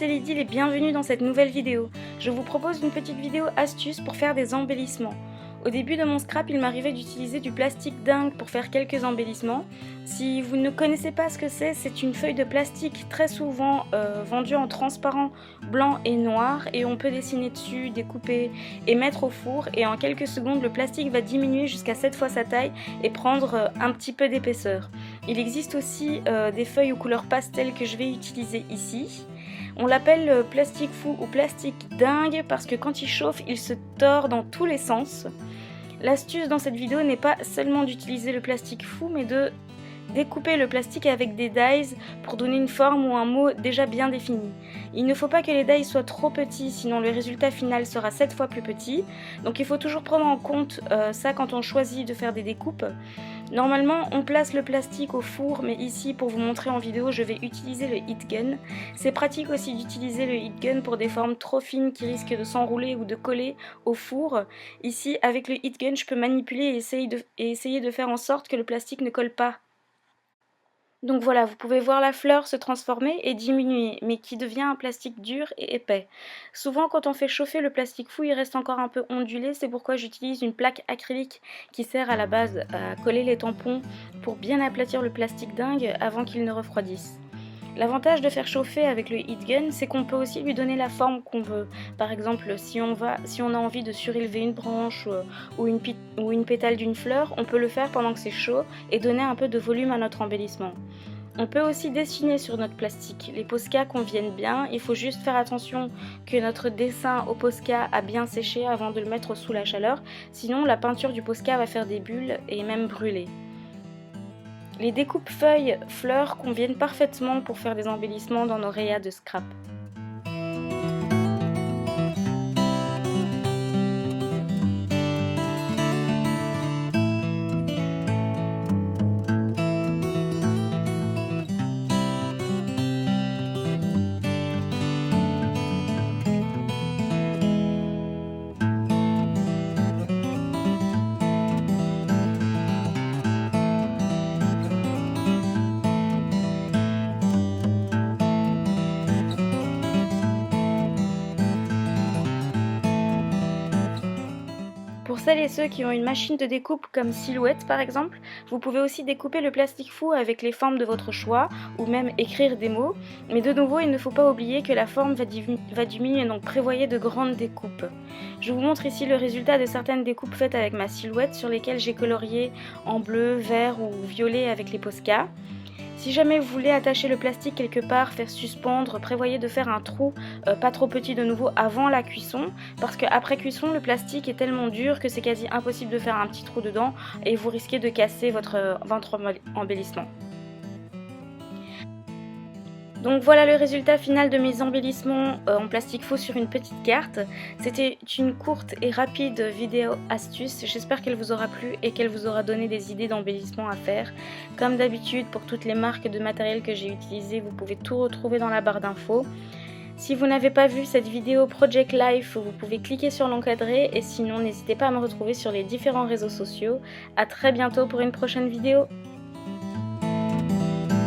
c'est Lydie et bienvenue dans cette nouvelle vidéo. Je vous propose une petite vidéo astuce pour faire des embellissements. Au début de mon scrap, il m'arrivait d'utiliser du plastique dingue pour faire quelques embellissements. Si vous ne connaissez pas ce que c'est une feuille de plastique très souvent vendue en transparent blanc et noir et on peut dessiner dessus, découper et mettre au four et en quelques secondes le plastique va diminuer jusqu'à 7 fois sa taille et prendre un petit peu d'épaisseur. Il existe aussi des feuilles aux couleurs pastel que je vais utiliser ici. On l'appelle plastique fou ou plastique dingue parce que quand il chauffe, il se tord dans tous les sens. L'astuce dans cette vidéo n'est pas seulement d'utiliser le plastique fou, mais de découper le plastique avec des dies pour donner une forme ou un mot déjà bien défini. Il ne faut pas que les dies soient trop petits, sinon le résultat final sera 7 fois plus petit. Donc il faut toujours prendre en compte ça quand on choisit de faire des découpes. Normalement, on place le plastique au four, mais ici, pour vous montrer en vidéo, je vais utiliser le heat gun. C'est pratique aussi d'utiliser le heat gun pour des formes trop fines qui risquent de s'enrouler ou de coller au four. Ici, avec le heat gun, je peux manipuler et essayer de faire en sorte que le plastique ne colle pas. Donc voilà, vous pouvez voir la fleur se transformer et diminuer, mais qui devient un plastique dur et épais. Souvent quand on fait chauffer le plastique fou, il reste encore un peu ondulé, c'est pourquoi j'utilise une plaque acrylique qui sert à la base à coller les tampons pour bien aplatir le plastique dingue avant qu'il ne refroidisse. L'avantage de faire chauffer avec le heat gun, c'est qu'on peut aussi lui donner la forme qu'on veut. Par exemple, si on a envie de surélever une branche ou une pétale d'une fleur, on peut le faire pendant que c'est chaud et donner un peu de volume à notre embellissement. On peut aussi dessiner sur notre plastique. Les Posca conviennent bien, il faut juste faire attention que notre dessin au Posca a bien séché avant de le mettre sous la chaleur, sinon la peinture du Posca va faire des bulles et même brûler. Les découpes feuilles fleurs conviennent parfaitement pour faire des embellissements dans nos rayas de scrap. Pour celles et ceux qui ont une machine de découpe comme Silhouette par exemple, vous pouvez aussi découper le plastique fou avec les formes de votre choix ou même écrire des mots. Mais de nouveau, il ne faut pas oublier que la forme va diminuer, donc prévoyez de grandes découpes. Je vous montre ici le résultat de certaines découpes faites avec ma Silhouette sur lesquelles j'ai colorié en bleu, vert ou violet avec les Posca. Si jamais vous voulez attacher le plastique quelque part, faire suspendre, prévoyez de faire un trou pas trop petit de nouveau avant la cuisson, parce qu'après cuisson, le plastique est tellement dur que c'est quasi impossible de faire un petit trou dedans et vous risquez de casser votre embellissement. Donc voilà le résultat final de mes embellissements en plastique faux sur une petite carte. C'était une courte et rapide vidéo astuce, j'espère qu'elle vous aura plu et qu'elle vous aura donné des idées d'embellissement à faire. Comme d'habitude pour toutes les marques de matériel que j'ai utilisées, vous pouvez tout retrouver dans la barre d'infos. Si vous n'avez pas vu cette vidéo Project Life, vous pouvez cliquer sur l'encadré et sinon n'hésitez pas à me retrouver sur les différents réseaux sociaux. A très bientôt pour une prochaine vidéo.